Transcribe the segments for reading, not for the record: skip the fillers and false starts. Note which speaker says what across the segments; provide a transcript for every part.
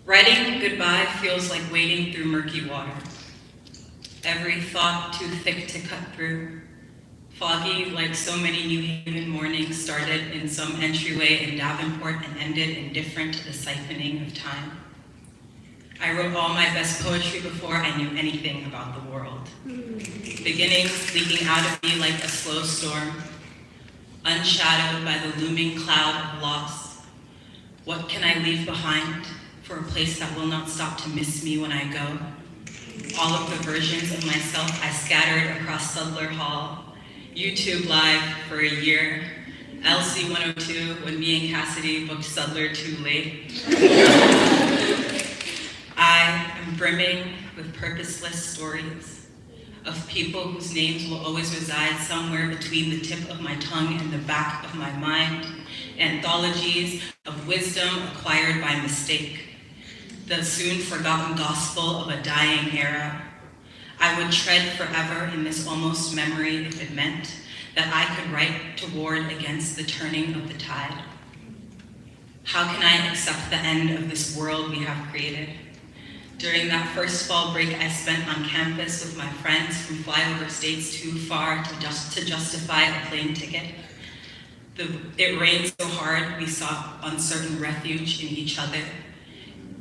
Speaker 1: Writing goodbye feels like wading through murky water. Every thought too thick to cut through. Foggy, like so many New Haven mornings, started in some entryway in Davenport and ended indifferent to the siphoning of time. I wrote all my best poetry before I knew anything about the world. Beginnings leaking out of me like a slow storm, unshadowed by the looming cloud of loss. What can I leave behind for a place that will not stop to miss me when I go? All of the versions of myself I scattered across Sudler Hall, YouTube Live for a year, LC 102 when me and Cassidy booked Sudler too late. I am brimming with purposeless stories of people whose names will always reside somewhere between the tip of my tongue and the back of my mind, anthologies of wisdom acquired by mistake, the soon forgotten gospel of a dying era. I would tread forever in this almost memory if it meant that I could write to ward against the turning of the tide. How can I accept the end of this world we have created? During that first fall break I spent on campus with my friends from flyover states too far to justify a plane ticket, it rained so hard we sought uncertain refuge in each other,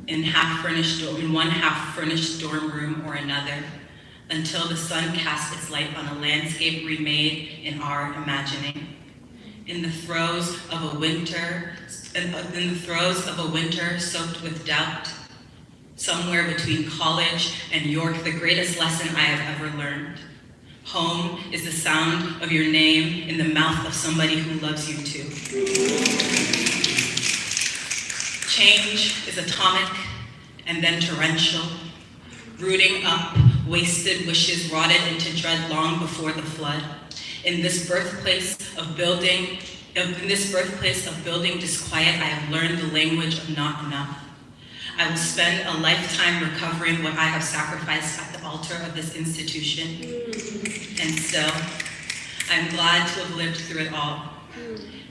Speaker 1: in one half-furnished dorm room or another, until the sun cast its light on a landscape remade in our imagining. In the throes of a winter soaked with doubt, somewhere between college and York, the greatest lesson I have ever learned. Home is the sound of your name in the mouth of somebody who loves you too. Change is atomic and then torrential, rooting up wasted wishes rotted into dread long before the flood. In this birthplace of building disquiet, I have learned the language of not enough. I will spend a lifetime recovering what I have sacrificed at the altar of this institution. And still, I'm glad to have lived through it all.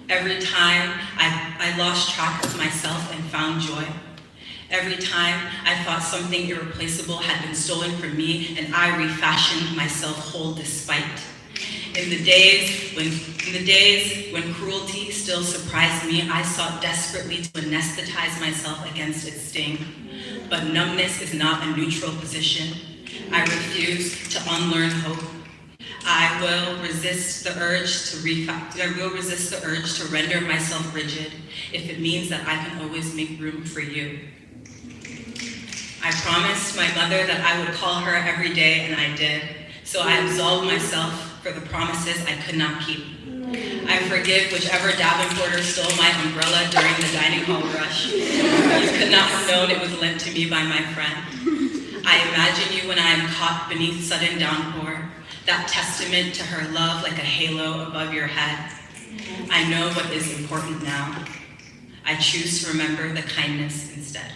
Speaker 1: Every time I lost track of myself and found joy. Every time I thought something irreplaceable had been stolen from me and I refashioned myself whole despite. In the days when cruelty still surprised me, I sought desperately to anesthetize myself against its sting. But numbness is not a neutral position. I refuse to unlearn hope. I will resist the urge to render myself rigid if it means that I can always make room for you. I promised my mother that I would call her every day, and I did. So I absolved myself for the promises I could not keep. I forgive whichever Davenporter stole my umbrella during the dining hall rush. You could not have known it was lent to me by my friend. I imagine you when I am caught beneath sudden downpour, that testament to her love like a halo above your head. I know what is important now. I choose to remember the kindness instead.